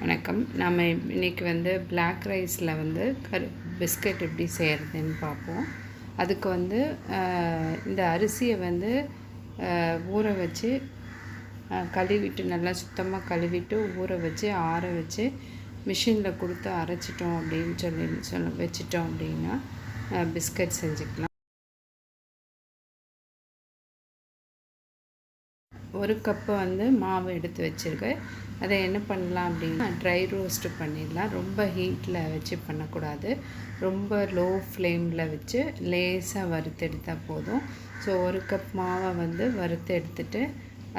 வணக்கம். நாம் இன்றைக்கி வந்து பிளாக் ரைஸில் வந்து பிஸ்கட் எப்படி செய்கிறதுன்னு பார்ப்போம். அதுக்கு வந்து இந்த அரிசியை வந்து ஊற வச்சு கழுவிட்டு நல்லா சுத்தமாக கழுவிட்டு ஊற வச்சு ஆற வச்சு மிஷினில் கொடுத்து அரைச்சிட்டோம் அப்படின்னு சொல்லி வச்சிட்டோம் அப்படின்னா பிஸ்கட் செஞ்சுக்கலாம். ஒரு கப்பு வந்து மாவு எடுத்து வச்சுருக்கேன். அதை என்ன பண்ணலாம் அப்படின்னா ட்ரை ரோஸ்ட்டு பண்ணிடலாம். ரொம்ப ஹீட்டில் வச்சு பண்ணக்கூடாது. ரொம்ப லோ ஃப்ளேமில் வச்சு லேசாக வறுத்து எடுத்தால் போதும். ஸோ ஒரு கப் மாவை வந்து வறுத்து எடுத்துகிட்டு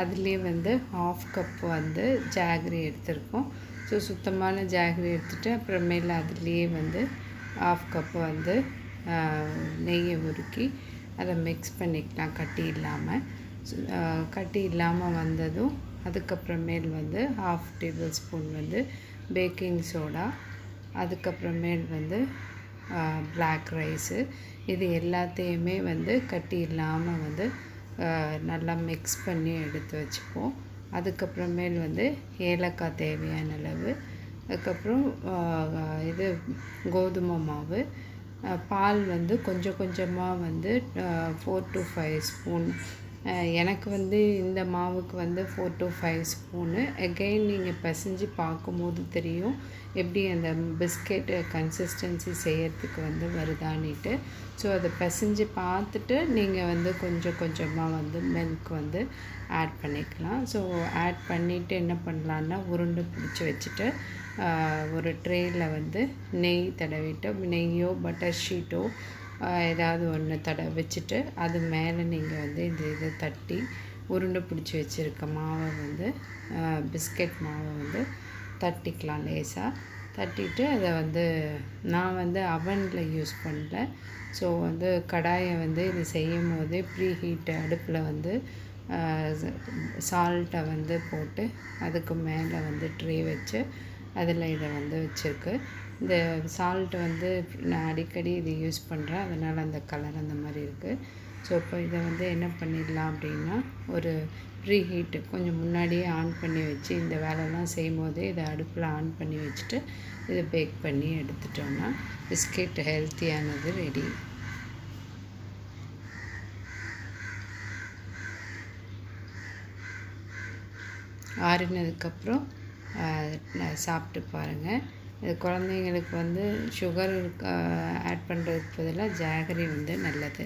அதுலேயே வந்து 1/2 கப் வந்து ஜாகரி எடுத்துருக்கோம். ஸோ சுத்தமான ஜாகரி எடுத்துகிட்டு அப்புறமேல அதுலேயே வந்து 1/2 கப்பு வந்து நெய்யை உருக்கி அதை மிக்ஸ் பண்ணிக்கலாம் கட்டி இல்லாமல். கட்டி இல்லாமல் வந்ததும் அதுக்கப்புறமேல் வந்து 1/2 டேபிள் ஸ்பூன் வந்து பேக்கிங் சோடா, அதுக்கப்புறமேல் வந்து பிளாக் ரைஸு, இது எல்லாத்தையுமே வந்து கட்டி இல்லாமல் வந்து நல்லா மிக்ஸ் பண்ணி எடுத்து வச்சுப்போம். அதுக்கப்புறமேல் வந்து ஏலக்காய் தேவையான அளவு, அதுக்கப்புறம் இது கோதுமை மாவு, பால் வந்து கொஞ்சம் கொஞ்சமாக வந்து 4 to 5 ஸ்பூன். எனக்கு வந்து இந்த மாவுக்கு வந்து 4 to 5 ஸ்பூனு. எகெயின் நீங்கள் பிசைஞ்சு பார்க்கும்போது தெரியும் எப்படி அந்த பிஸ்கெட்டு கன்சிஸ்டன்சி செய்யறதுக்கு வந்து வருதானிட்டு. ஸோ அதை பிசைஞ்சு பார்த்துட்டு நீங்கள் வந்து கொஞ்சம் கொஞ்சமாக வந்து மில்க் வந்து ஆட் பண்ணிக்கலாம். ஸோ ஆட் பண்ணிவிட்டு என்ன பண்ணலான்னா உருண்டை பிடிச்சி வச்சுட்டு ஒரு ட்ரேயில் வந்து நெய் தடவிட்டு, நெய்யோ பட்டர் ஷீட்டோ ஏதாவது ஒன்று வச்சுட்டு அது மேலே நீங்கள் வந்து இந்த இதை தட்டி உருண்டை பிடிச்சி வச்சுருக்க மாவை வந்து பிஸ்கெட் மாவை வந்து தட்டிக்கலாம் லேசாக. தட்டிட்டு அதை வந்து நான் வந்து அவனில் யூஸ் பண்ணல. ஸோ வந்து கடாயை வந்து இது செய்யும் போதே ப்ரீ ஹீட்டு அடுப்பில் வந்து சால்ட்டை வந்து போட்டு அதுக்கு மேலே வந்து ட்ரே வச்சு அதில் இதை வந்து வச்சுருக்கு. இந்த சால்ட் வந்து நான் அடிக்கடி இது யூஸ் பண்ணுறேன், அதனால் அந்த கலர் அந்த மாதிரி இருக்குது. ஸோ இப்போ இதை வந்து என்ன பண்ணிடலாம் அப்படின்னா ஒரு ப்ரீ ஹீட்டு கொஞ்சம் முன்னாடியே ஆன் பண்ணி வச்சு இந்த வேலைலாம் செய்யும் போதே இதை அடுப்பில் ஆன் பண்ணி வச்சுட்டு இதை பேக் பண்ணி எடுத்துட்டோன்னா பிஸ்கெட் ஹெல்த்தியானது ரெடி. ஆறினதுக்கப்புறம் சாப்பிட்டு பாருங்கள். இது குழந்தைங்களுக்கு வந்து சுகர் ஆட் பண்ணுறதுக்கு பதிலாக ஜாகரி வந்து நல்லது.